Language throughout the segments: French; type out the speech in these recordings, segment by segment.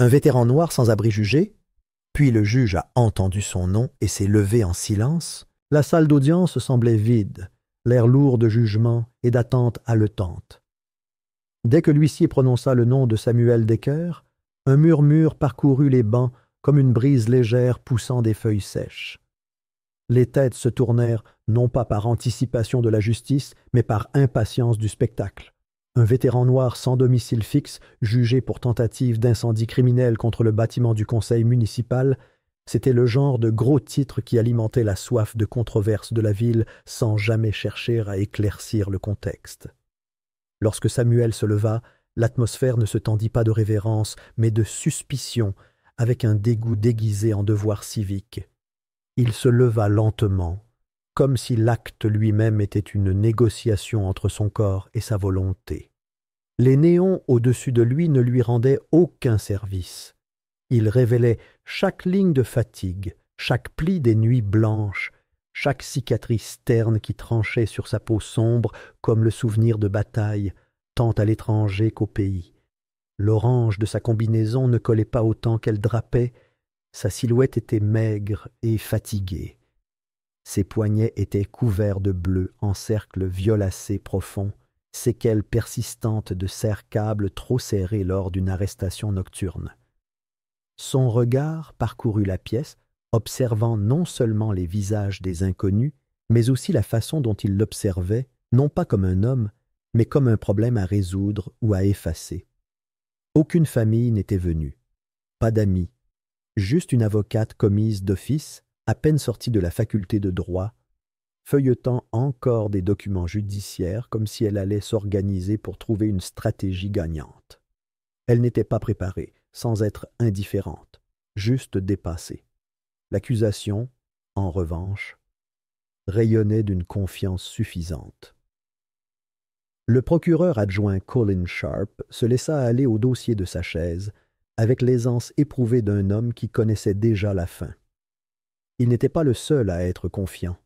Un vétéran noir sans abri jugé, puis le juge a entendu son nom et s'est levé en silence. La salle d'audience semblait vide, l'air lourd de jugement et d'attente haletante. Dès que l'huissier prononça le nom de Samuel Decker, un murmure parcourut les bancs comme une brise légère poussant des feuilles sèches. Les têtes se tournèrent non pas par anticipation de la justice, mais par impatience du spectacle. Un vétéran noir sans domicile fixe, jugé pour tentative d'incendie criminel contre le bâtiment du conseil municipal, c'était le genre de gros titre qui alimentait la soif de controverse de la ville sans jamais chercher à éclaircir le contexte. Lorsque Samuel se leva, l'atmosphère ne se tendit pas de révérence, mais de suspicion, avec un dégoût déguisé en devoir civique. Il se leva lentement, comme si l'acte lui-même était une négociation entre son corps et sa volonté. Les néons au-dessus de lui ne lui rendaient aucun service. Ils révélaient chaque ligne de fatigue, chaque pli des nuits blanches, chaque cicatrice terne qui tranchait sur sa peau sombre comme le souvenir de bataille, tant à l'étranger qu'au pays. L'orange de sa combinaison ne collait pas autant qu'elle drapait, sa silhouette était maigre et fatiguée. Ses poignets étaient couverts de bleu en cercles violacés profonds, séquelles persistantes de serre-câbles trop serrés lors d'une arrestation nocturne. Son regard parcourut la pièce, observant non seulement les visages des inconnus, mais aussi la façon dont ils l'observaient, non pas comme un homme, mais comme un problème à résoudre ou à effacer. Aucune famille n'était venue, pas d'amis, juste une avocate commise d'office, à peine sortie de la faculté de droit, feuilletant encore des documents judiciaires comme si elle allait s'organiser pour trouver une stratégie gagnante. Elle n'était pas préparée, sans être indifférente, juste dépassée. L'accusation, en revanche, rayonnait d'une confiance suffisante. Le procureur adjoint Colin Sharp se laissa aller au dossier de sa chaise, avec l'aisance éprouvée d'un homme qui connaissait déjà la fin. Il n'était pas le seul à être confiant.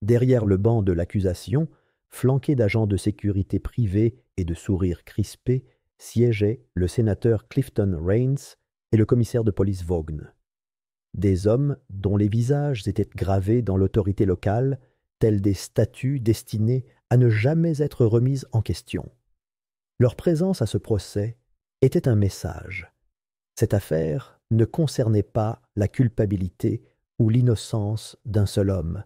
Derrière le banc de l'accusation, flanqué d'agents de sécurité privés et de sourires crispés, siégeaient le sénateur Clifton Rains et le commissaire de police Vaughn. Des hommes dont les visages étaient gravés dans l'autorité locale, tels des statues destinées à ne jamais être remises en question. Leur présence à ce procès était un message. Cette affaire ne concernait pas la culpabilité ou l'innocence d'un seul homme.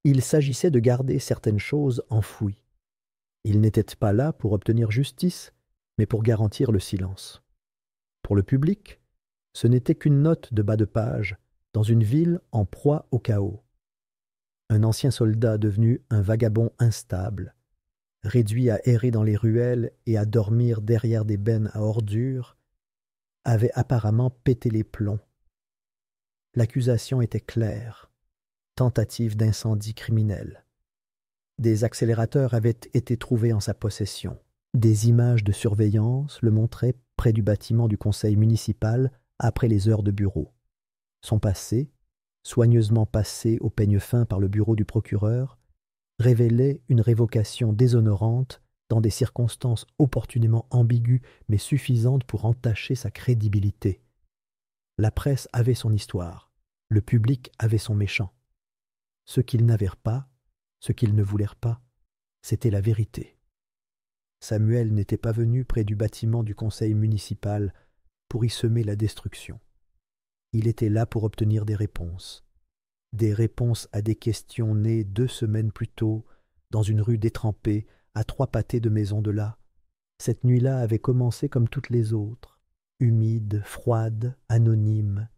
Il s'agissait de garder certaines choses enfouies. Ils n'étaient pas là pour obtenir justice, mais pour garantir le silence. Pour le public, ce n'était qu'une note de bas de page dans une ville en proie au chaos. Un ancien soldat devenu un vagabond instable, réduit à errer dans les ruelles et à dormir derrière des bennes à ordures, avait apparemment pété les plombs. L'accusation était claire. Tentative d'incendie criminel. Des accélérateurs avaient été trouvés en sa possession. Des images de surveillance le montraient près du bâtiment du conseil municipal après les heures de bureau. Son passé, soigneusement passé au peigne fin par le bureau du procureur, révélait une révocation déshonorante dans des circonstances opportunément ambiguës mais suffisantes pour entacher sa crédibilité. La presse avait son histoire, le public avait son méchant. Ce qu'ils n'avirent pas, ce qu'ils ne voulèrent pas, c'était la vérité. Samuel n'était pas venu près du bâtiment du conseil municipal pour y semer la destruction. Il était là pour obtenir des réponses à des questions nées 2 semaines plus tôt, dans une rue détrempée, à 3 pâtés de maisons de là. Cette nuit-là avait commencé comme toutes les autres, humide, froide, anonyme.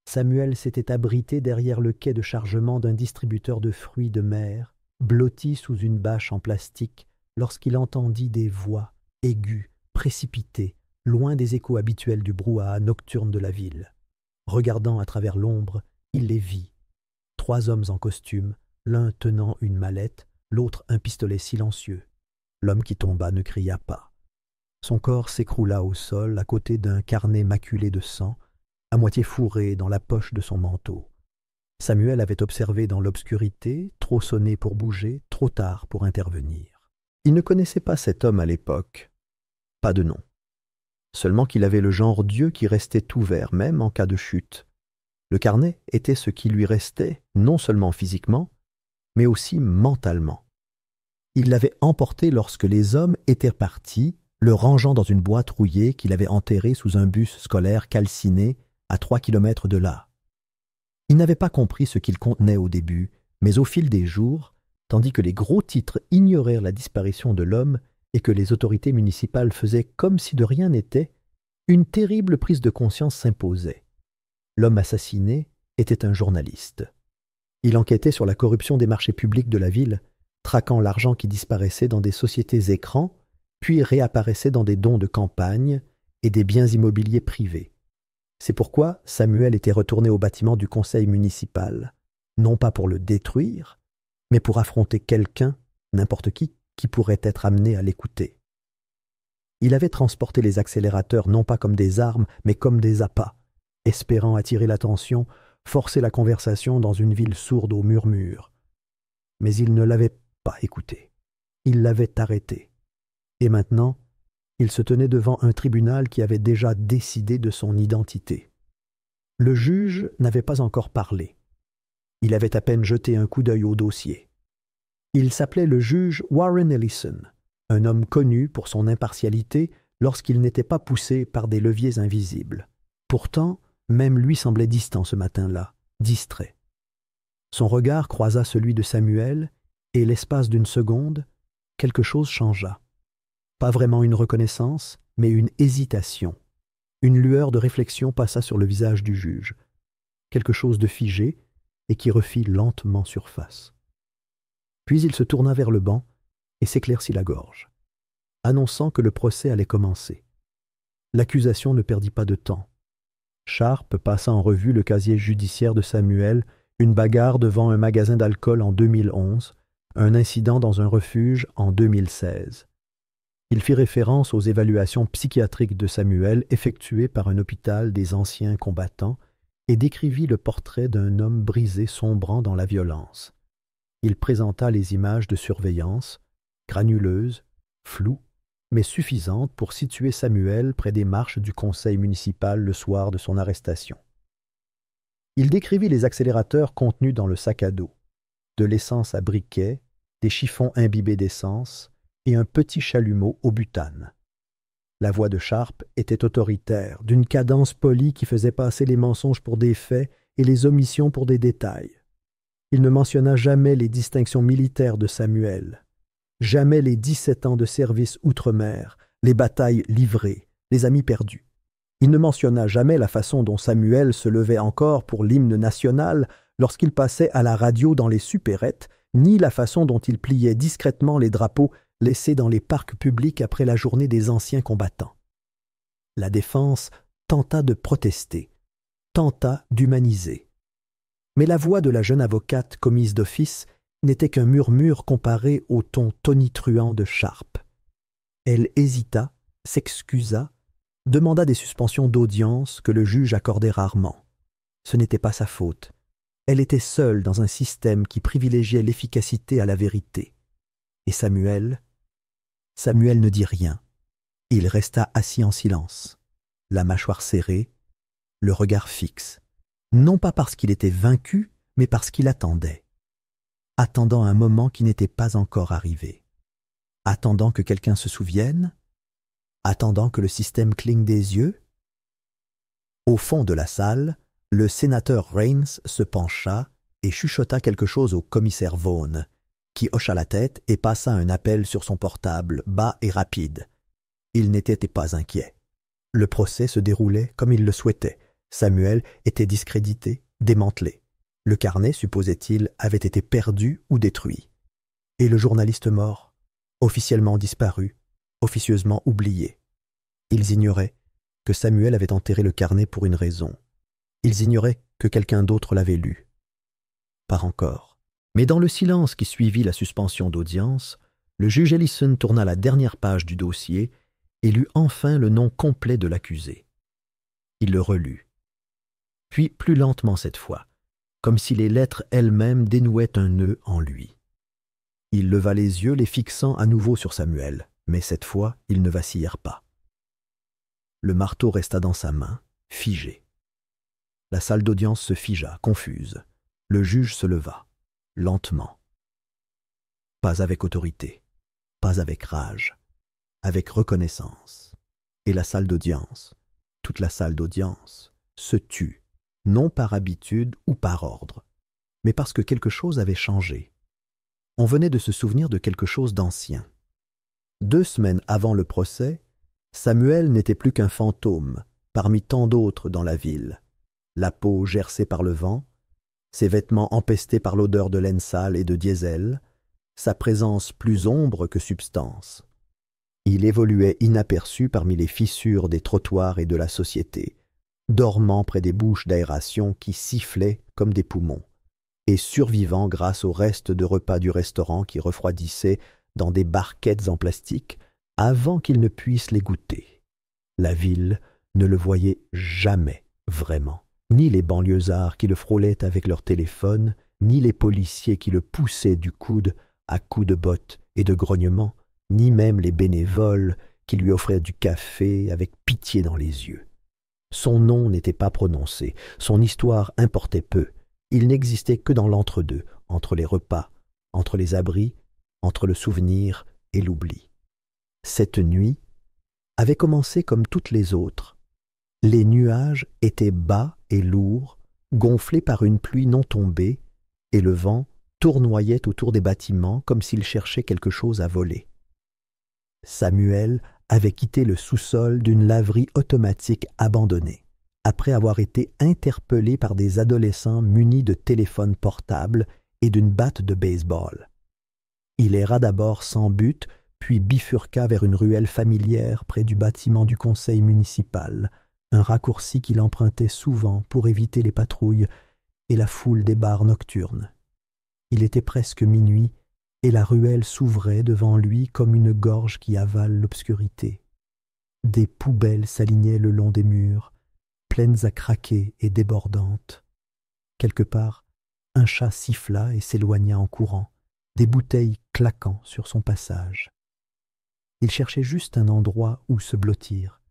Samuel s'était abrité derrière le quai de chargement d'un distributeur de fruits de mer, blotti sous une bâche en plastique, lorsqu'il entendit des voix, aiguës, précipitées, loin des échos habituels du brouhaha nocturne de la ville. Regardant à travers l'ombre, il les vit. 3 hommes en costume, l'un tenant une mallette, l'autre un pistolet silencieux. L'homme qui tomba ne cria pas. Son corps s'écroula au sol à côté d'un carnet maculé de sang, à moitié fourré dans la poche de son manteau. Samuel avait observé dans l'obscurité, trop sonné pour bouger, trop tard pour intervenir. Il ne connaissait pas cet homme à l'époque. Pas de nom. seulement qu'il avait le genre d'yeux qui restait ouvert même en cas de chute. Le carnet était ce qui lui restait, non seulement physiquement, mais aussi mentalement. Il l'avait emporté lorsque les hommes étaient partis, le rangeant dans une boîte rouillée qu'il avait enterrée sous un bus scolaire calciné à 3 kilomètres de là. Il n'avait pas compris ce qu'il contenait au début, mais au fil des jours, tandis que les gros titres ignorèrent la disparition de l'homme et que les autorités municipales faisaient comme si de rien n'était, une terrible prise de conscience s'imposait. L'homme assassiné était un journaliste. Il enquêtait sur la corruption des marchés publics de la ville, traquant l'argent qui disparaissait dans des sociétés écrans, puis réapparaissait dans des dons de campagne et des biens immobiliers privés. C'est pourquoi Samuel était retourné au bâtiment du conseil municipal, non pas pour le détruire, mais pour affronter quelqu'un, n'importe qui pourrait être amené à l'écouter. Il avait transporté les accélérateurs non pas comme des armes, mais comme des appâts, espérant attirer l'attention, forcer la conversation dans une ville sourde aux murmures. Mais il ne l'avait pas écouté. Il l'avait arrêté. Et maintenant, il se tenait devant un tribunal qui avait déjà décidé de son identité. Le juge n'avait pas encore parlé. Il avait à peine jeté un coup d'œil au dossier. Il s'appelait le juge Warren Ellison, un homme connu pour son impartialité lorsqu'il n'était pas poussé par des leviers invisibles. Pourtant, même lui semblait distant ce matin-là, distrait. Son regard croisa celui de Samuel, et l'espace d'une seconde, quelque chose changea. Pas vraiment une reconnaissance, mais une hésitation. Une lueur de réflexion passa sur le visage du juge. Quelque chose de figé, et qui refit lentement surface. Puis il se tourna vers le banc et s'éclaircit la gorge, annonçant que le procès allait commencer. L'accusation ne perdit pas de temps. Sharp passa en revue le casier judiciaire de Samuel, une bagarre devant un magasin d'alcool en 2011, un incident dans un refuge en 2016. Il fit référence aux évaluations psychiatriques de Samuel effectuées par un hôpital des anciens combattants et décrivit le portrait d'un homme brisé sombrant dans la violence. Il présenta les images de surveillance, granuleuses, floues, mais suffisantes pour situer Samuel près des marches du conseil municipal le soir de son arrestation. Il décrivit les accélérateurs contenus dans le sac à dos, de l'essence à briquet, des chiffons imbibés d'essence et un petit chalumeau au butane. La voix de Sharp était autoritaire, d'une cadence polie qui faisait passer les mensonges pour des faits et les omissions pour des détails. Il ne mentionna jamais les distinctions militaires de Samuel, jamais les 17 ans de service outre-mer, les batailles livrées, les amis perdus. Il ne mentionna jamais la façon dont Samuel se levait encore pour l'hymne national lorsqu'il passait à la radio dans les supérettes, ni la façon dont il pliait discrètement les drapeaux laissés dans les parcs publics après la journée des anciens combattants. La défense tenta de protester, tenta d'humaniser. Mais la voix de la jeune avocate commise d'office n'était qu'un murmure comparé au ton tonitruant de Sharp. Elle hésita, s'excusa, demanda des suspensions d'audience que le juge accordait rarement. Ce n'était pas sa faute. Elle était seule dans un système qui privilégiait l'efficacité à la vérité. Et Samuel ne dit rien. Il resta assis en silence, la mâchoire serrée, le regard fixe. Non pas parce qu'il était vaincu, mais parce qu'il attendait. Attendant un moment qui n'était pas encore arrivé. Attendant que quelqu'un se souvienne. Attendant que le système cligne des yeux. Au fond de la salle, le sénateur Rains se pencha et chuchota quelque chose au commissaire Vaughn, qui hocha la tête et passa un appel sur son portable, bas et rapide. Il n'était pas inquiet. Le procès se déroulait comme il le souhaitait. Samuel était discrédité, démantelé. Le carnet, supposait-il, avait été perdu ou détruit. Et le journaliste mort, officiellement disparu, officieusement oublié. Ils ignoraient que Samuel avait enterré le carnet pour une raison. Ils ignoraient que quelqu'un d'autre l'avait lu. Pas encore. Mais dans le silence qui suivit la suspension d'audience, le juge Ellison tourna la dernière page du dossier et lut enfin le nom complet de l'accusé. Il le relut. Puis plus lentement cette fois, comme si les lettres elles-mêmes dénouaient un nœud en lui. Il leva les yeux, les fixant à nouveau sur Samuel, mais cette fois, ils ne vacillèrent pas. Le marteau resta dans sa main, figé. La salle d'audience se figea, confuse. Le juge se leva, lentement. Pas avec autorité, pas avec rage, avec reconnaissance. Et la salle d'audience, toute la salle d'audience, se tut, non par habitude ou par ordre, mais parce que quelque chose avait changé. On venait de se souvenir de quelque chose d'ancien. 2 semaines avant le procès, Samuel n'était plus qu'un fantôme, parmi tant d'autres dans la ville. La peau gercée par le vent, ses vêtements empestés par l'odeur de laine sale et de diesel, sa présence plus ombre que substance. Il évoluait inaperçu parmi les fissures des trottoirs et de la société, dormant près des bouches d'aération qui sifflaient comme des poumons, et survivant grâce aux restes de repas du restaurant qui refroidissaient dans des barquettes en plastique avant qu'il ne puisse les goûter. La ville ne le voyait jamais vraiment, ni les banlieusards qui le frôlaient avec leur téléphone, ni les policiers qui le poussaient du coude à coups de bottes et de grognements, ni même les bénévoles qui lui offraient du café avec pitié dans les yeux. Son nom n'était pas prononcé, son histoire importait peu. Il n'existait que dans l'entre-deux, entre les repas, entre les abris, entre le souvenir et l'oubli. Cette nuit avait commencé comme toutes les autres. Les nuages étaient bas et lourds, gonflés par une pluie non tombée, et le vent tournoyait autour des bâtiments comme s'il cherchait quelque chose à voler. Samuel avait quitté le sous-sol d'une laverie automatique abandonnée, après avoir été interpellé par des adolescents munis de téléphones portables et d'une batte de baseball. Il erra d'abord sans but, puis bifurqua vers une ruelle familière près du bâtiment du conseil municipal, un raccourci qu'il empruntait souvent pour éviter les patrouilles et la foule des bars nocturnes. Il était presque minuit, et la ruelle s'ouvrait devant lui comme une gorge qui avale l'obscurité. Des poubelles s'alignaient le long des murs, pleines à craquer et débordantes. Quelque part, un chat siffla et s'éloigna en courant, des bouteilles claquant sur son passage. Il cherchait juste un endroit où se blottir,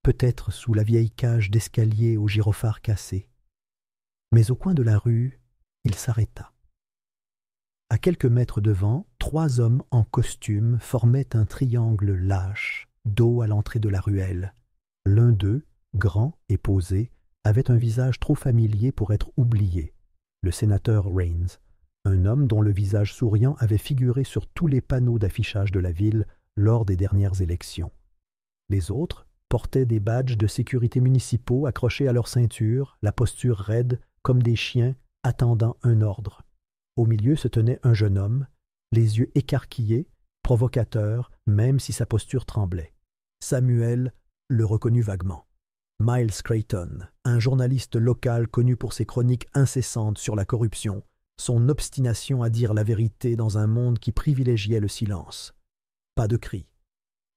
peut-être sous la vieille cage d'escalier aux gyrophares cassés. Mais au coin de la rue, il s'arrêta. À quelques mètres devant, 3 hommes en costume formaient un triangle lâche, dos à l'entrée de la ruelle. L'un d'eux, grand et posé, avait un visage trop familier pour être oublié, le sénateur Rains, un homme dont le visage souriant avait figuré sur tous les panneaux d'affichage de la ville lors des dernières élections. Les autres portaient des badges de sécurité municipaux accrochés à leur ceinture, la posture raide comme des chiens attendant un ordre. Au milieu se tenait un jeune homme, les yeux écarquillés, provocateur, même si sa posture tremblait. Samuel le reconnut vaguement. Miles Creighton, un journaliste local connu pour ses chroniques incessantes sur la corruption, son obstination à dire la vérité dans un monde qui privilégiait le silence. Pas de cris,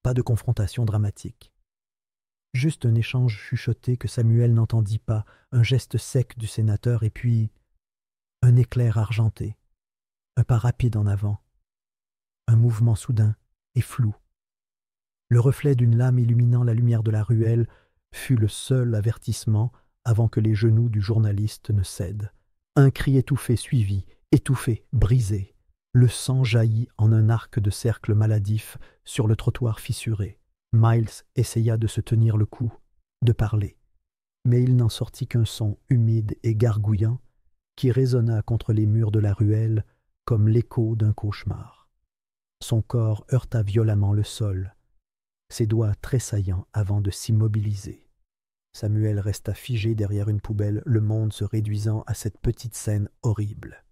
pas de confrontation dramatique. Juste un échange chuchoté que Samuel n'entendit pas, un geste sec du sénateur et puis un éclair argenté, un pas rapide en avant, un mouvement soudain et flou. Le reflet d'une lame illuminant la lumière de la ruelle fut le seul avertissement avant que les genoux du journaliste ne cèdent. Un cri étouffé suivi, étouffé, brisé. Le sang jaillit en un arc de cercle maladif sur le trottoir fissuré. Miles essaya de se tenir le cou, de parler, mais il n'en sortit qu'un son humide et gargouillant qui résonna contre les murs de la ruelle comme l'écho d'un cauchemar. Son corps heurta violemment le sol, ses doigts tressaillants avant de s'immobiliser. Samuel resta figé derrière une poubelle, le monde se réduisant à cette petite scène horrible.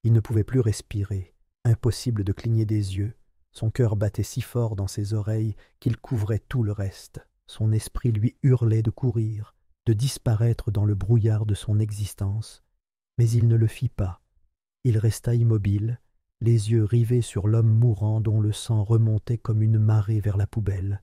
Il ne pouvait plus respirer, impossible de cligner des yeux. Son cœur battait si fort dans ses oreilles qu'il couvrait tout le reste. Son esprit lui hurlait de courir, de disparaître dans le brouillard de son existence. Mais il ne le fit pas. Il resta immobile, les yeux rivés sur l'homme mourant dont le sang remontait comme une marée vers la poubelle.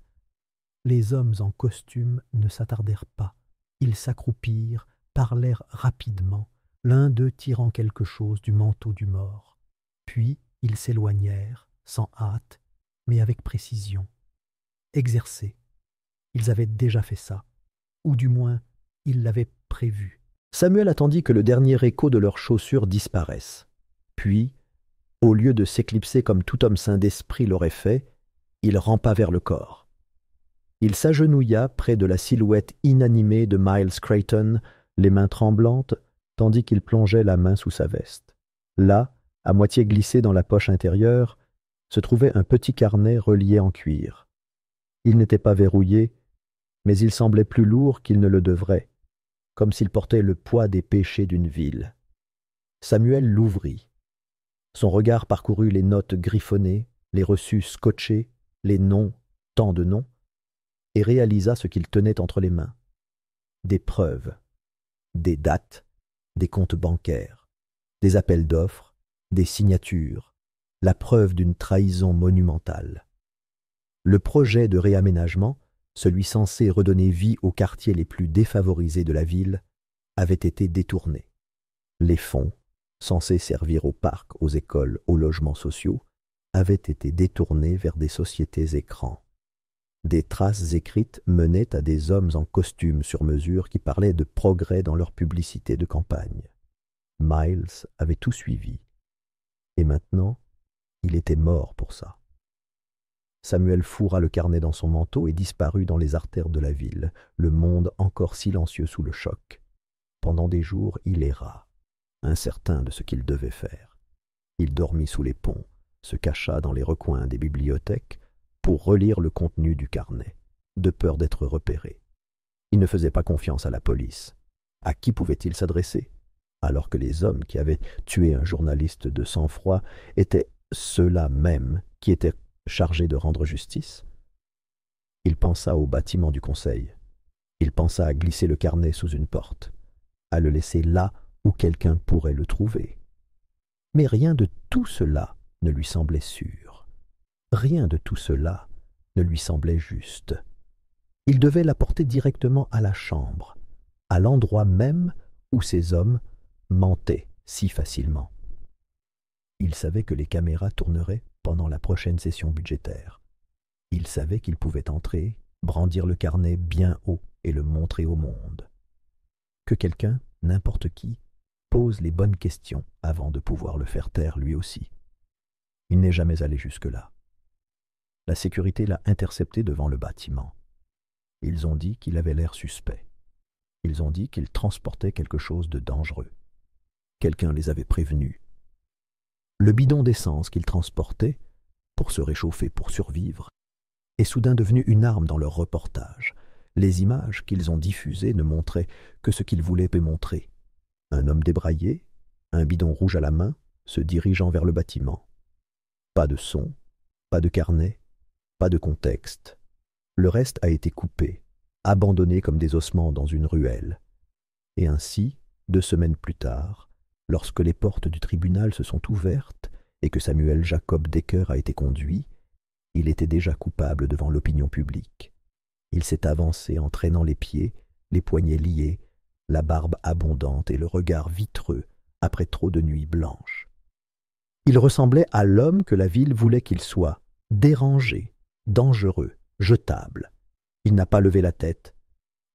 Les hommes en costume ne s'attardèrent pas. Ils s'accroupirent, parlèrent rapidement, l'un d'eux tirant quelque chose du manteau du mort. Puis ils s'éloignèrent, sans hâte, mais avec précision. Exercés, Ils avaient déjà fait ça, ou du moins, ils l'avaient prévu. Samuel attendit que le dernier écho de leurs chaussures disparaisse. Puis, au lieu de s'éclipser comme tout homme sain d'esprit l'aurait fait, il rampa vers le corps. Il s'agenouilla près de la silhouette inanimée de Miles Creighton, les mains tremblantes, tandis qu'il plongeait la main sous sa veste. Là, à moitié glissé dans la poche intérieure, se trouvait un petit carnet relié en cuir. Il n'était pas verrouillé, mais il semblait plus lourd qu'il ne le devrait, comme s'il portait le poids des péchés d'une ville. Samuel l'ouvrit. Son regard parcourut les notes griffonnées, les reçus scotchés, les noms, tant de noms, et réalisa ce qu'il tenait entre les mains. Des preuves, des dates, des comptes bancaires, des appels d'offres, des signatures, la preuve d'une trahison monumentale. Le projet de réaménagement, celui censé redonner vie aux quartiers les plus défavorisés de la ville, avait été détourné. Les fonds, censés servir aux parcs, aux écoles, aux logements sociaux, avaient été détournés vers des sociétés écrans. Des traces écrites menaient à des hommes en costume sur mesure qui parlaient de progrès dans leur publicité de campagne. Miles avait tout suivi. Et maintenant, il était mort pour ça. Samuel fourra le carnet dans son manteau et disparut dans les artères de la ville, le monde encore silencieux sous le choc. Pendant des jours, il erra, incertain de ce qu'il devait faire. Il dormit sous les ponts, se cacha dans les recoins des bibliothèques pour relire le contenu du carnet, de peur d'être repéré. Il ne faisait pas confiance à la police. À qui pouvait-il s'adresser, alors que les hommes qui avaient tué un journaliste de sang-froid étaient ceux-là même qui étaient chargés de rendre justice? Il pensa au bâtiment du conseil. Il pensa à glisser le carnet sous une porte, à le laisser là où quelqu'un pourrait le trouver. Mais rien de tout cela ne lui semblait sûr. Rien de tout cela ne lui semblait juste. Il devait l'apporter directement à la chambre, à l'endroit même où ces hommes mentaient si facilement. Il savait que les caméras tourneraient pendant la prochaine session budgétaire. Il savait qu'il pouvait entrer, brandir le carnet bien haut et le montrer au monde. Que quelqu'un, n'importe qui, pose les bonnes questions avant de pouvoir le faire taire lui aussi. Il n'est jamais allé jusque-là. La sécurité l'a intercepté devant le bâtiment. Ils ont dit qu'il avait l'air suspect. Ils ont dit qu'il transportait quelque chose de dangereux. Quelqu'un les avait prévenus. Le bidon d'essence qu'il transportait, pour se réchauffer, pour survivre, est soudain devenu une arme dans leur reportage. Les images qu'ils ont diffusées ne montraient que ce qu'ils voulaient montrer. Un homme débraillé, un bidon rouge à la main, se dirigeant vers le bâtiment. Pas de son, pas de carnet, pas de contexte. Le reste a été coupé, abandonné comme des ossements dans une ruelle. Et ainsi, 2 semaines plus tard, lorsque les portes du tribunal se sont ouvertes et que Samuel Jacob Decker a été conduit, il était déjà coupable devant l'opinion publique. Il s'est avancé en traînant les pieds, les poignets liés, la barbe abondante et le regard vitreux après trop de nuits blanches. Il ressemblait à l'homme que la ville voulait qu'il soit, dérangé, dangereux, jetable. Il n'a pas levé la tête.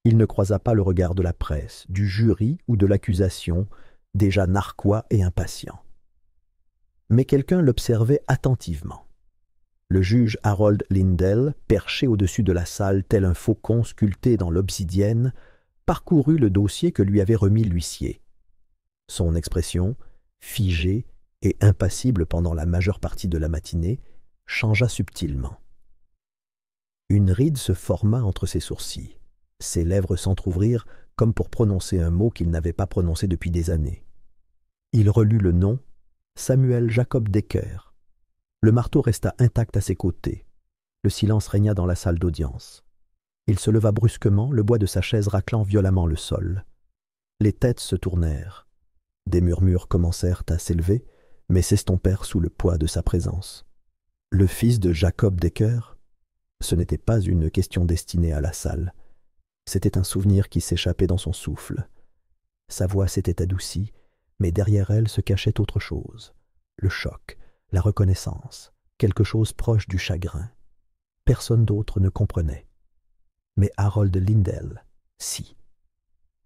Il ne croisa pas le regard de la presse, du jury ou de l'accusation, déjà narquois et impatient. Mais quelqu'un l'observait attentivement. Le juge Harold Lindell, perché au-dessus de la salle tel un faucon sculpté dans l'obsidienne, parcourut le dossier que lui avait remis l'huissier. Son expression, figée et impassible pendant la majeure partie de la matinée, changea subtilement. Une ride se forma entre ses sourcils. Ses lèvres s'entr'ouvrirent comme pour prononcer un mot qu'il n'avait pas prononcé depuis des années. Il relut le nom, Samuel Jacob Decker. Le marteau resta intact à ses côtés. Le silence régna dans la salle d'audience. Il se leva brusquement, le bois de sa chaise raclant violemment le sol. Les têtes se tournèrent. Des murmures commencèrent à s'élever, mais s'estompèrent sous le poids de sa présence. Le fils de Jacob Decker? Ce n'était pas une question destinée à la salle. C'était un souvenir qui s'échappait dans son souffle. Sa voix s'était adoucie, mais derrière elle se cachait autre chose. Le choc, la reconnaissance, quelque chose proche du chagrin. Personne d'autre ne comprenait. Mais Harold Lindell, si.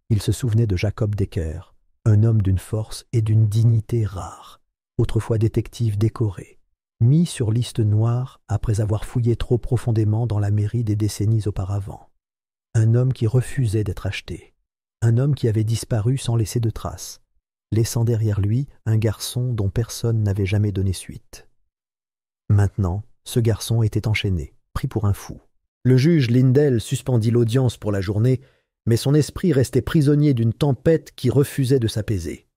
Il se souvenait de Jacob Decker, un homme d'une force et d'une dignité rares, autrefois détective décoré, mis sur liste noire après avoir fouillé trop profondément dans la mairie des décennies auparavant. Un homme qui refusait d'être acheté, un homme qui avait disparu sans laisser de traces, laissant derrière lui un garçon dont personne n'avait jamais donné suite. Maintenant, ce garçon était enchaîné, pris pour un fou. Le juge Lindell suspendit l'audience pour la journée, mais son esprit restait prisonnier d'une tempête qui refusait de s'apaiser.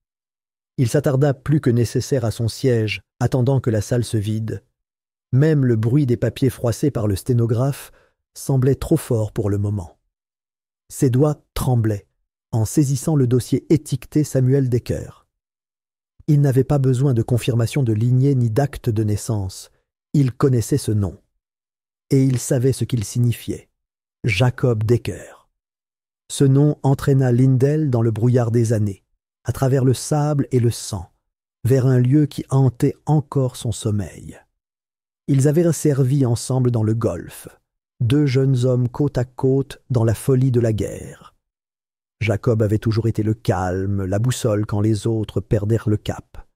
Il s'attarda plus que nécessaire à son siège, attendant que la salle se vide. Même le bruit des papiers froissés par le sténographe semblait trop fort pour le moment. Ses doigts tremblaient en saisissant le dossier étiqueté Samuel Decker. Il n'avait pas besoin de confirmation de lignée ni d'acte de naissance. Il connaissait ce nom. Et il savait ce qu'il signifiait. Jacob Decker. Ce nom entraîna Lindell dans le brouillard des années, à travers le sable et le sang, vers un lieu qui hantait encore son sommeil. Ils avaient servi ensemble dans le Golfe, deux jeunes hommes côte à côte dans la folie de la guerre. Jacob avait toujours été le calme, la boussole quand les autres perdèrent le cap,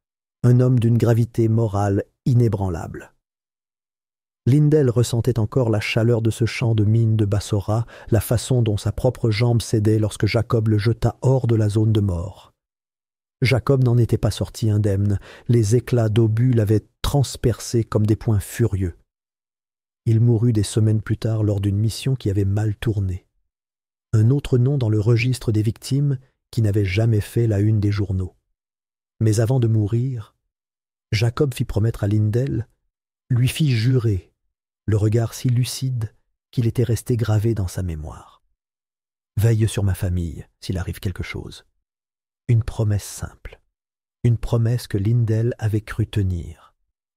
un homme d'une gravité morale inébranlable. Lindell ressentait encore la chaleur de ce champ de mine de Bassora, la façon dont sa propre jambe cédait lorsque Jacob le jeta hors de la zone de mort. Jacob n'en était pas sorti indemne, les éclats d'obus l'avaient transpercé comme des poings furieux. Il mourut des semaines plus tard lors d'une mission qui avait mal tourné. Un autre nom dans le registre des victimes qui n'avait jamais fait la une des journaux. Mais avant de mourir, Jacob fit promettre à Lindell, lui fit jurer, le regard si lucide qu'il était resté gravé dans sa mémoire. Veille sur ma famille, s'il arrive quelque chose. Une promesse simple. Une promesse que Lindell avait cru tenir.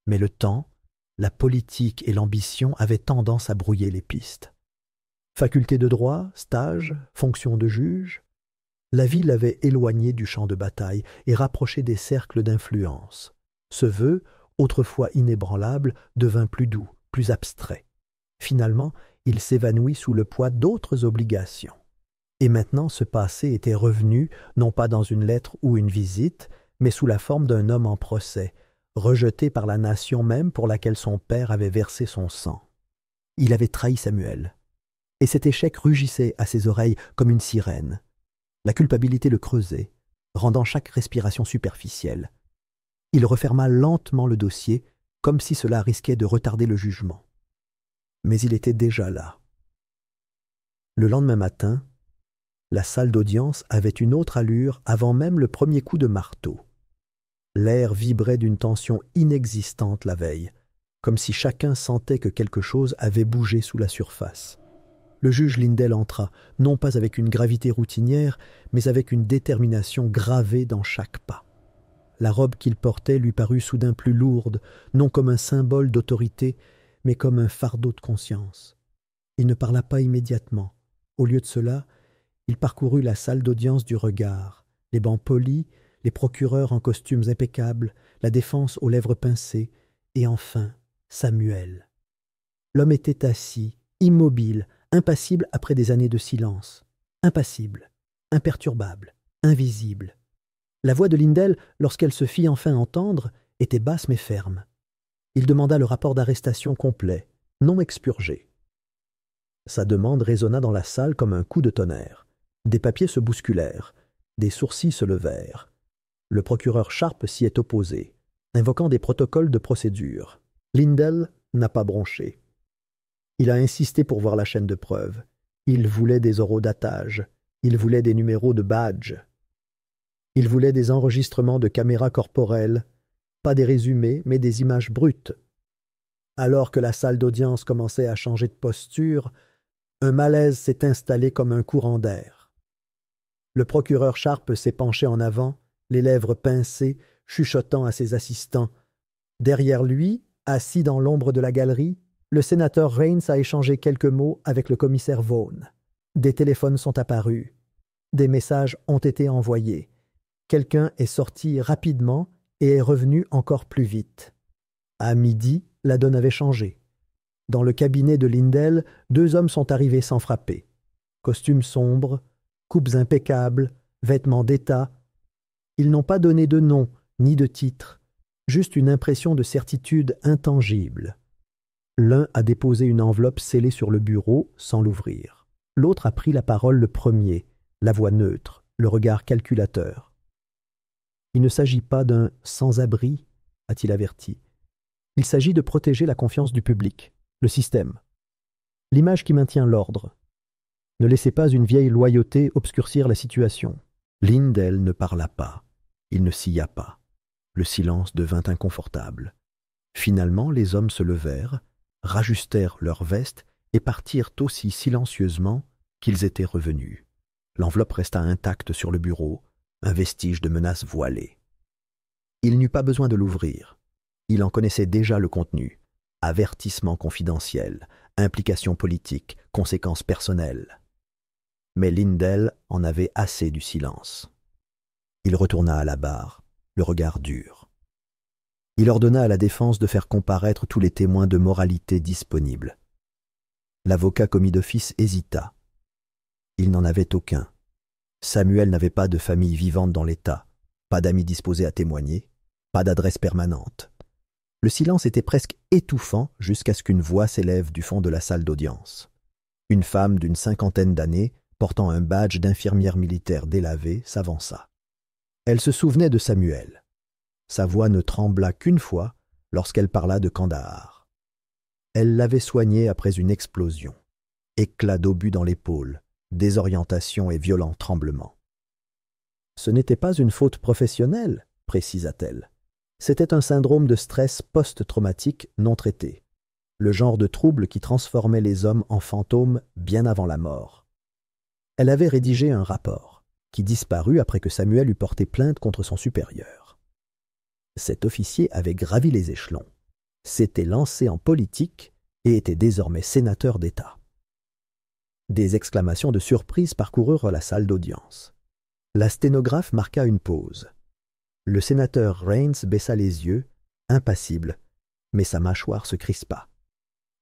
Mais le temps, la politique et l'ambition avaient tendance à brouiller les pistes. Faculté de droit, stage, fonction de juge, la vie l'avait éloigné du champ de bataille et rapproché des cercles d'influence. Ce vœu, autrefois inébranlable, devint plus doux, plus abstrait. Finalement, il s'évanouit sous le poids d'autres obligations. Et maintenant, ce passé était revenu, non pas dans une lettre ou une visite, mais sous la forme d'un homme en procès, rejeté par la nation même pour laquelle son père avait versé son sang. Il avait trahi Samuel. Et cet échec rugissait à ses oreilles comme une sirène. La culpabilité le creusait, rendant chaque respiration superficielle. Il referma lentement le dossier, comme si cela risquait de retarder le jugement. Mais il était déjà là. Le lendemain matin, la salle d'audience avait une autre allure avant même le premier coup de marteau. L'air vibrait d'une tension inexistante la veille, comme si chacun sentait que quelque chose avait bougé sous la surface. Le juge Lindell entra, non pas avec une gravité routinière, mais avec une détermination gravée dans chaque pas. La robe qu'il portait lui parut soudain plus lourde, non comme un symbole d'autorité, mais comme un fardeau de conscience. Il ne parla pas immédiatement. Au lieu de cela, il parcourut la salle d'audience du regard, les bancs polis, les procureurs en costumes impeccables, la défense aux lèvres pincées, et enfin Samuel. L'homme était assis, immobile, impassible après des années de silence. Impassible, imperturbable, invisible. La voix de Lindell, lorsqu'elle se fit enfin entendre, était basse mais ferme. Il demanda le rapport d'arrestation complet, non expurgé. Sa demande résonna dans la salle comme un coup de tonnerre. Des papiers se bousculèrent, des sourcils se levèrent. Le procureur Sharp s'y est opposé, invoquant des protocoles de procédure. Lindell n'a pas bronché. Il a insisté pour voir la chaîne de preuves. Il voulait des horodatage. Il voulait des numéros de badge. Il voulait des enregistrements de caméras corporelles, pas des résumés, mais des images brutes. Alors que la salle d'audience commençait à changer de posture, un malaise s'est installé comme un courant d'air. Le procureur Sharp s'est penché en avant, les lèvres pincées, chuchotant à ses assistants. Derrière lui, assis dans l'ombre de la galerie, le sénateur Raines a échangé quelques mots avec le commissaire Vaughn. Des téléphones sont apparus. Des messages ont été envoyés. Quelqu'un est sorti rapidement et est revenu encore plus vite. À midi, la donne avait changé. Dans le cabinet de Lindell, 2 hommes sont arrivés sans frapper. Costumes sombres, coupes impeccables, vêtements d'état. Ils n'ont pas donné de nom ni de titre, juste une impression de certitude intangible. L'un a déposé une enveloppe scellée sur le bureau sans l'ouvrir. L'autre a pris la parole le premier, la voix neutre, le regard calculateur. Il ne s'agit pas d'un sans-abri, a-t-il averti. Il s'agit de protéger la confiance du public, le système. L'image qui maintient l'ordre. Ne laissez pas une vieille loyauté obscurcir la situation. Lindell ne parla pas. Il ne sia pas. Le silence devint inconfortable. Finalement, les hommes se levèrent, rajustèrent leurs vestes et partirent aussi silencieusement qu'ils étaient revenus. L'enveloppe resta intacte sur le bureau, un vestige de menace voilée. Il n'eut pas besoin de l'ouvrir. Il en connaissait déjà le contenu. Avertissement confidentiel, implications politiques, conséquences personnelles. Mais Lindell en avait assez du silence. Il retourna à la barre, le regard dur. Il ordonna à la défense de faire comparaître tous les témoins de moralité disponibles. L'avocat commis d'office hésita. Il n'en avait aucun. Samuel n'avait pas de famille vivante dans l'État, pas d'amis disposés à témoigner, pas d'adresse permanente. Le silence était presque étouffant jusqu'à ce qu'une voix s'élève du fond de la salle d'audience. Une femme d'une 50aine d'années, portant un badge d'infirmière militaire délavé, s'avança. Elle se souvenait de Samuel. Sa voix ne trembla qu'une fois lorsqu'elle parla de Kandahar. Elle l'avait soigné après une explosion. Éclat d'obus dans l'épaule, désorientation et violents tremblements. Ce n'était pas une faute professionnelle, précisa-t-elle. C'était un syndrome de stress post-traumatique non traité, le genre de trouble qui transformait les hommes en fantômes bien avant la mort. Elle avait rédigé un rapport, qui disparut après que Samuel eut porté plainte contre son supérieur. Cet officier avait gravi les échelons, s'était lancé en politique et était désormais sénateur d'État. Des exclamations de surprise parcoururent la salle d'audience. La sténographe marqua une pause. Le sénateur Rains baissa les yeux, impassible, mais sa mâchoire se crispa.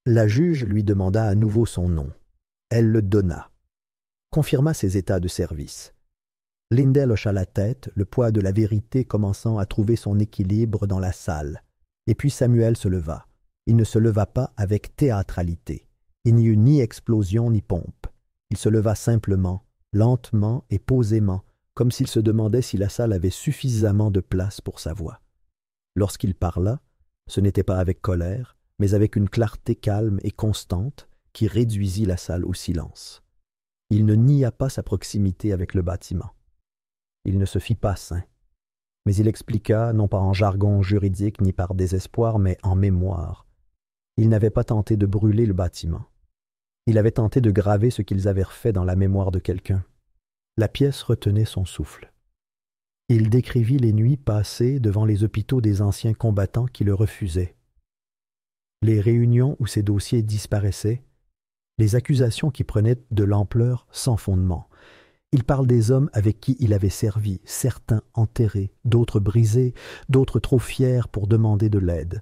La juge lui demanda à nouveau son nom. Elle le donna. Confirma ses états de service. Lindell hocha la tête, le poids de la vérité commençant à trouver son équilibre dans la salle. Et puis Samuel se leva. Il ne se leva pas avec théâtralité. Il n'y eut ni explosion ni pompe. Il se leva simplement, lentement et posément, comme s'il se demandait si la salle avait suffisamment de place pour sa voix. Lorsqu'il parla, ce n'était pas avec colère, mais avec une clarté calme et constante qui réduisit la salle au silence. Il ne nia pas sa proximité avec le bâtiment. Il ne se fit pas saint, mais il expliqua, non pas en jargon juridique ni par désespoir, mais en mémoire. Il n'avait pas tenté de brûler le bâtiment. Il avait tenté de graver ce qu'ils avaient refait dans la mémoire de quelqu'un. La pièce retenait son souffle. Il décrivit les nuits passées devant les hôpitaux des anciens combattants qui le refusaient. Les réunions où ses dossiers disparaissaient, les accusations qui prenaient de l'ampleur sans fondement. Il parle des hommes avec qui il avait servi, certains enterrés, d'autres brisés, d'autres trop fiers pour demander de l'aide.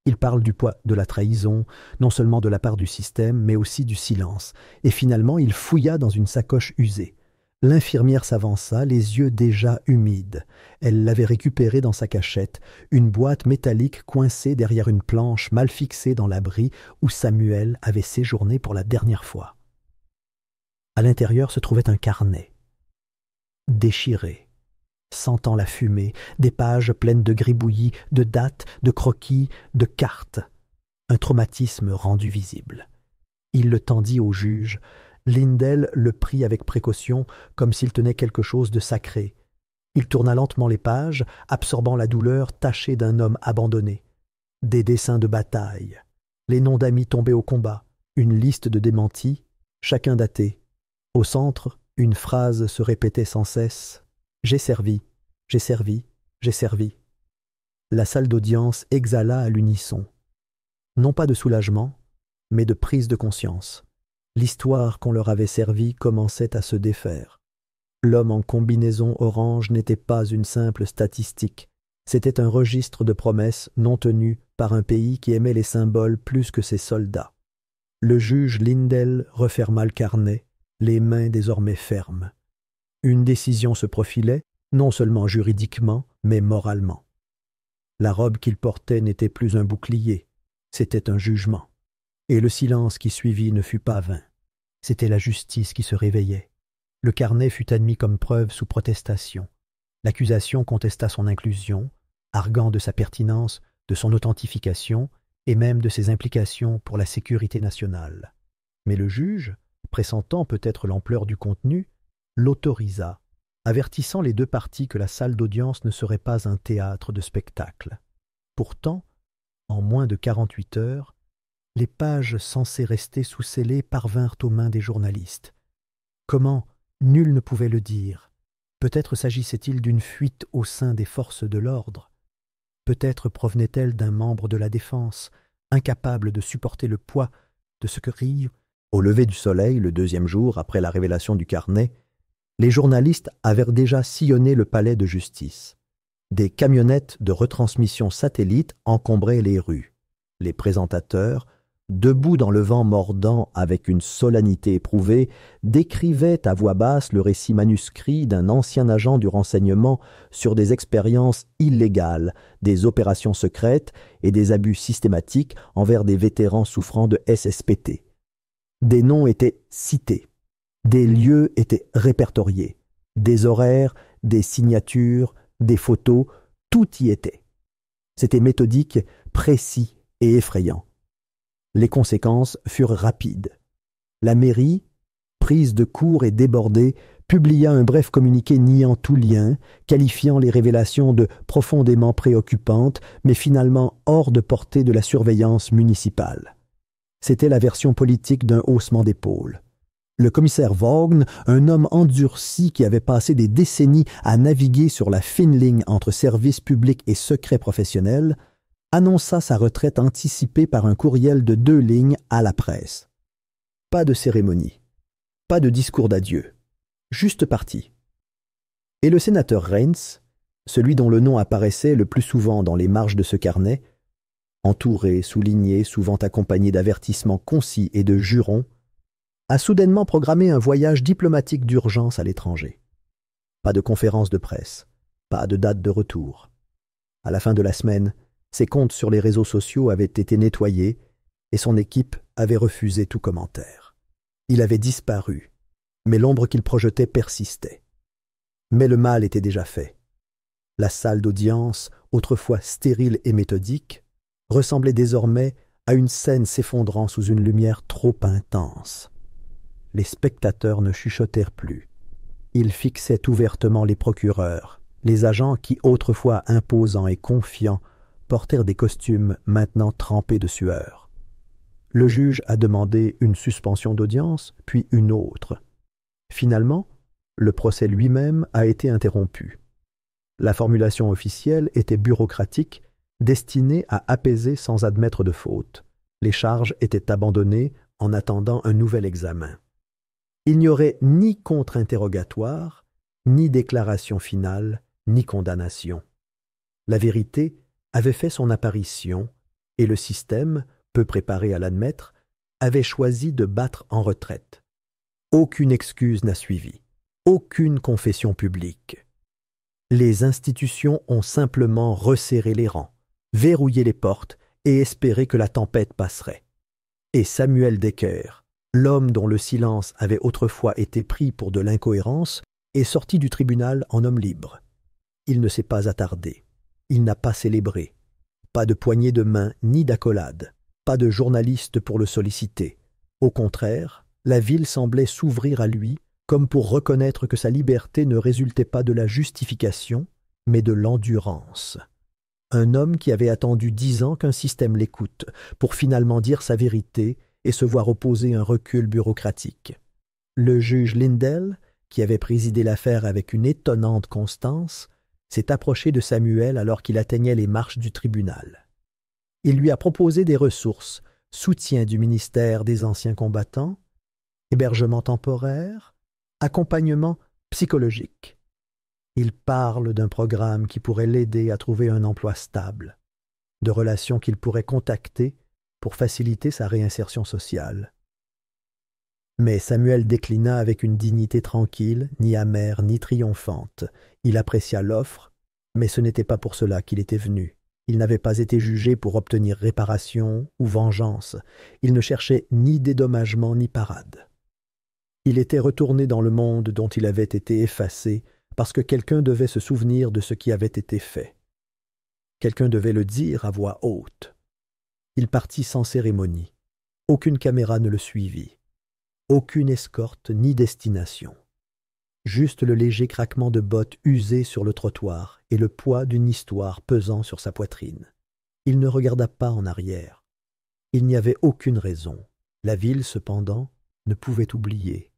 Il parle du poids de la trahison, non seulement de la part du système, mais aussi du silence. Et finalement, il fouilla dans une sacoche usée. L'infirmière s'avança, les yeux déjà humides. Elle l'avait récupérée dans sa cachette, une boîte métallique coincée derrière une planche mal fixée dans l'abri où Samuel avait séjourné pour la dernière fois. À l'intérieur se trouvait un carnet, déchiré, sentant la fumée, des pages pleines de gribouillis, de dates, de croquis, de cartes. Un traumatisme rendu visible. Il le tendit au juge. Lindell le prit avec précaution, comme s'il tenait quelque chose de sacré. Il tourna lentement les pages, absorbant la douleur tachée d'un homme abandonné. Des dessins de bataille, les noms d'amis tombés au combat, une liste de démentis, chacun daté. Au centre, une phrase se répétait sans cesse. « J'ai servi, j'ai servi, j'ai servi ». La salle d'audience exhala à l'unisson. Non pas de soulagement, mais de prise de conscience. L'histoire qu'on leur avait servie commençait à se défaire. L'homme en combinaison orange n'était pas une simple statistique. C'était un registre de promesses non tenues par un pays qui aimait les symboles plus que ses soldats. Le juge Lindell referma le carnet, les mains désormais fermes. Une décision se profilait, non seulement juridiquement, mais moralement. La robe qu'il portait n'était plus un bouclier, c'était un jugement. Et le silence qui suivit ne fut pas vain. C'était la justice qui se réveillait. Le carnet fut admis comme preuve sous protestation. L'accusation contesta son inclusion, arguant de sa pertinence, de son authentification et même de ses implications pour la sécurité nationale. Mais le juge, pressentant peut-être l'ampleur du contenu, l'autorisa, avertissant les deux parties que la salle d'audience ne serait pas un théâtre de spectacle. Pourtant, en moins de 48 heures, les pages censées rester sous scellé parvinrent aux mains des journalistes. Comment? Nul ne pouvait le dire. Peut-être s'agissait-il d'une fuite au sein des forces de l'ordre. Peut-être provenait-elle d'un membre de la défense, incapable de supporter le poids de ce que Rio. Au lever du soleil, le deuxième jour après la révélation du carnet, les journalistes avaient déjà sillonné le palais de justice. Des camionnettes de retransmission satellite encombraient les rues. Les présentateurs, debout dans le vent mordant avec une solennité éprouvée, décrivaient à voix basse le récit manuscrit d'un ancien agent du renseignement sur des expériences illégales, des opérations secrètes et des abus systématiques envers des vétérans souffrant de SSPT. Des noms étaient cités, des lieux étaient répertoriés, des horaires, des signatures, des photos, tout y était. C'était méthodique, précis et effrayant. Les conséquences furent rapides. La mairie, prise de court et débordée, publia un bref communiqué niant tout lien, qualifiant les révélations de profondément préoccupantes, mais finalement hors de portée de la surveillance municipale. C'était la version politique d'un haussement d'épaules. Le commissaire Vaughn, un homme endurci qui avait passé des décennies à naviguer sur la fine ligne entre service public et secret professionnel, annonça sa retraite anticipée par un courriel de 2 lignes à la presse. Pas de cérémonie, pas de discours d'adieu, juste parti. Et le sénateur Reins, celui dont le nom apparaissait le plus souvent dans les marges de ce carnet, entouré, souligné, souvent accompagné d'avertissements concis et de jurons, a soudainement programmé un voyage diplomatique d'urgence à l'étranger. Pas de conférence de presse, pas de date de retour. À la fin de la semaine, ses comptes sur les réseaux sociaux avaient été nettoyés et son équipe avait refusé tout commentaire. Il avait disparu, mais l'ombre qu'il projetait persistait. Mais le mal était déjà fait. La salle d'audience, autrefois stérile et méthodique, ressemblait désormais à une scène s'effondrant sous une lumière trop intense. Les spectateurs ne chuchotèrent plus. Ils fixaient ouvertement les procureurs, les agents qui, autrefois imposants et confiants, portèrent des costumes maintenant trempés de sueur. Le juge a demandé une suspension d'audience, puis une autre. Finalement, le procès lui-même a été interrompu. La formulation officielle était bureaucratique, destinée à apaiser sans admettre de faute. Les charges étaient abandonnées en attendant un nouvel examen. Il n'y aurait ni contre-interrogatoire, ni déclaration finale, ni condamnation. La vérité avait fait son apparition et le système, peu préparé à l'admettre, avait choisi de battre en retraite. Aucune excuse n'a suivi, aucune confession publique. Les institutions ont simplement resserré les rangs, verrouillé les portes et espéré que la tempête passerait. Et Samuel Decker, l'homme dont le silence avait autrefois été pris pour de l'incohérence, est sorti du tribunal en homme libre. Il ne s'est pas attardé. Il n'a pas célébré. Pas de poignée de main ni d'accolade. Pas de journaliste pour le solliciter. Au contraire, la ville semblait s'ouvrir à lui, comme pour reconnaître que sa liberté ne résultait pas de la justification, mais de l'endurance. Un homme qui avait attendu 10 ans qu'un système l'écoute, pour finalement dire sa vérité et se voir opposer un recul bureaucratique. Le juge Lindell, qui avait présidé l'affaire avec une étonnante constance, s'est approché de Samuel alors qu'il atteignait les marches du tribunal. Il lui a proposé des ressources, soutien du ministère des anciens combattants, hébergement temporaire, accompagnement psychologique. Il parle d'un programme qui pourrait l'aider à trouver un emploi stable, de relations qu'il pourrait contacter pour faciliter sa réinsertion sociale. Mais Samuel déclina avec une dignité tranquille, ni amère, ni triomphante. Il apprécia l'offre, mais ce n'était pas pour cela qu'il était venu. Il n'avait pas été jugé pour obtenir réparation ou vengeance. Il ne cherchait ni dédommagement ni parade. Il était retourné dans le monde dont il avait été effacé parce que quelqu'un devait se souvenir de ce qui avait été fait. Quelqu'un devait le dire à voix haute. Il partit sans cérémonie. Aucune caméra ne le suivit. Aucune escorte ni destination. Juste le léger craquement de bottes usées sur le trottoir et le poids d'une histoire pesant sur sa poitrine. Il ne regarda pas en arrière. Il n'y avait aucune raison. La ville, cependant, ne pouvait oublier.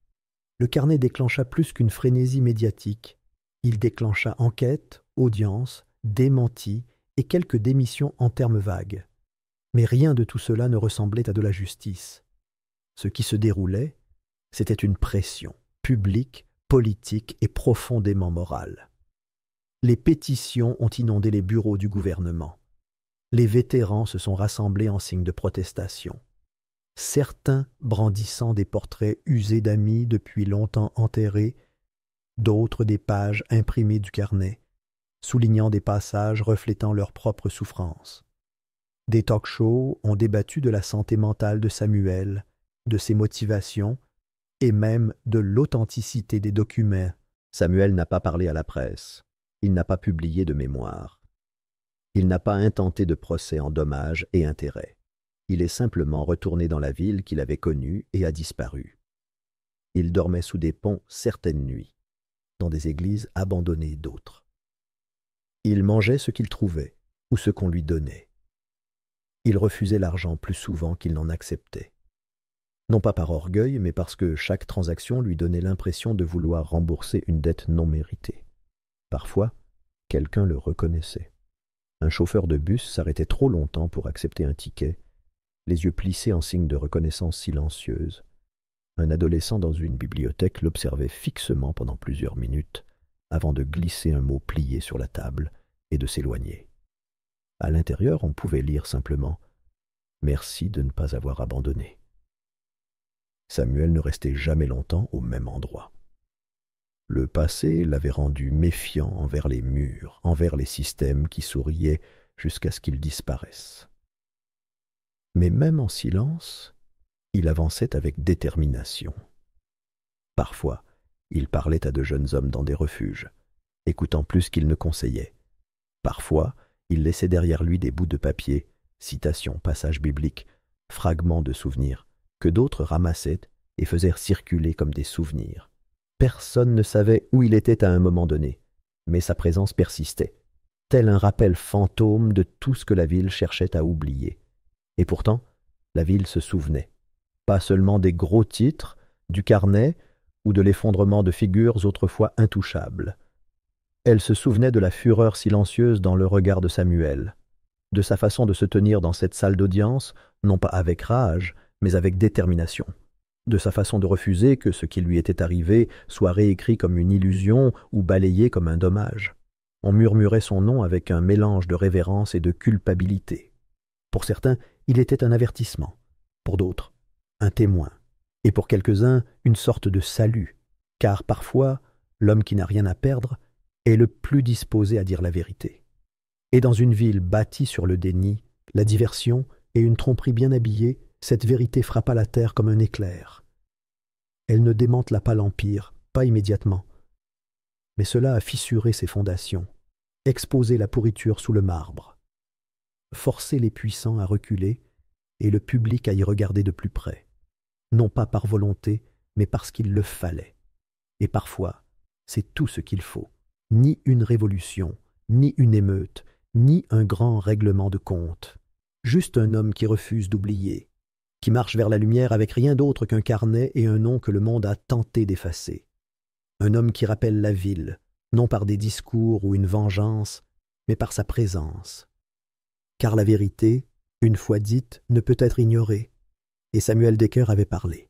Le carnet déclencha plus qu'une frénésie médiatique. Il déclencha enquête, audience, démenti et quelques démissions en termes vagues. Mais rien de tout cela ne ressemblait à de la justice. Ce qui se déroulait, c'était une pression publique, politique et profondément morale. Les pétitions ont inondé les bureaux du gouvernement. Les vétérans se sont rassemblés en signe de protestation. Certains brandissant des portraits usés d'amis depuis longtemps enterrés, d'autres des pages imprimées du carnet, soulignant des passages reflétant leur propre souffrance. Des talk-shows ont débattu de la santé mentale de Samuel, de ses motivations et même de l'authenticité des documents. Samuel n'a pas parlé à la presse. Il n'a pas publié de mémoire. Il n'a pas intenté de procès en dommages et intérêts. Il est simplement retourné dans la ville qu'il avait connue et a disparu. Il dormait sous des ponts certaines nuits, dans des églises abandonnées d'autres. Il mangeait ce qu'il trouvait ou ce qu'on lui donnait. Il refusait l'argent plus souvent qu'il n'en acceptait. Non pas par orgueil, mais parce que chaque transaction lui donnait l'impression de vouloir rembourser une dette non méritée. Parfois, quelqu'un le reconnaissait. Un chauffeur de bus s'arrêtait trop longtemps pour accepter un ticket, les yeux plissés en signe de reconnaissance silencieuse. Un adolescent dans une bibliothèque l'observait fixement pendant plusieurs minutes, avant de glisser un mot plié sur la table et de s'éloigner. À l'intérieur, on pouvait lire simplement « Merci de ne pas avoir abandonné ». Samuel ne restait jamais longtemps au même endroit. Le passé l'avait rendu méfiant envers les murs, envers les systèmes qui souriaient jusqu'à ce qu'ils disparaissent. Mais même en silence, il avançait avec détermination. Parfois, il parlait à de jeunes hommes dans des refuges, écoutant plus qu'il ne conseillait. Parfois, il laissait derrière lui des bouts de papier, citations, passages bibliques, fragments de souvenirs, que d'autres ramassaient et faisaient circuler comme des souvenirs. Personne ne savait où il était à un moment donné, mais sa présence persistait, tel un rappel fantôme de tout ce que la ville cherchait à oublier. Et pourtant, la ville se souvenait, pas seulement des gros titres, du carnet ou de l'effondrement de figures autrefois intouchables. Elle se souvenait de la fureur silencieuse dans le regard de Samuel, de sa façon de se tenir dans cette salle d'audience, non pas avec rage, mais avec détermination, de sa façon de refuser que ce qui lui était arrivé soit réécrit comme une illusion ou balayé comme un dommage. On murmurait son nom avec un mélange de révérence et de culpabilité. Pour certains, il était un avertissement, pour d'autres, un témoin, et pour quelques-uns, une sorte de salut, car parfois, l'homme qui n'a rien à perdre est le plus disposé à dire la vérité. Et dans une ville bâtie sur le déni, la diversion et une tromperie bien habillée, cette vérité frappa la terre comme un éclair. Elle ne démantela pas l'Empire, pas immédiatement, mais cela a fissuré ses fondations, exposé la pourriture sous le marbre, forcé les puissants à reculer et le public à y regarder de plus près, non pas par volonté, mais parce qu'il le fallait. Et parfois, c'est tout ce qu'il faut. Ni une révolution, ni une émeute, ni un grand règlement de compte. Juste un homme qui refuse d'oublier, qui marche vers la lumière avec rien d'autre qu'un carnet et un nom que le monde a tenté d'effacer. Un homme qui rappelle la ville, non par des discours ou une vengeance, mais par sa présence. Car la vérité, une fois dite, ne peut être ignorée, et Samuel Decker avait parlé.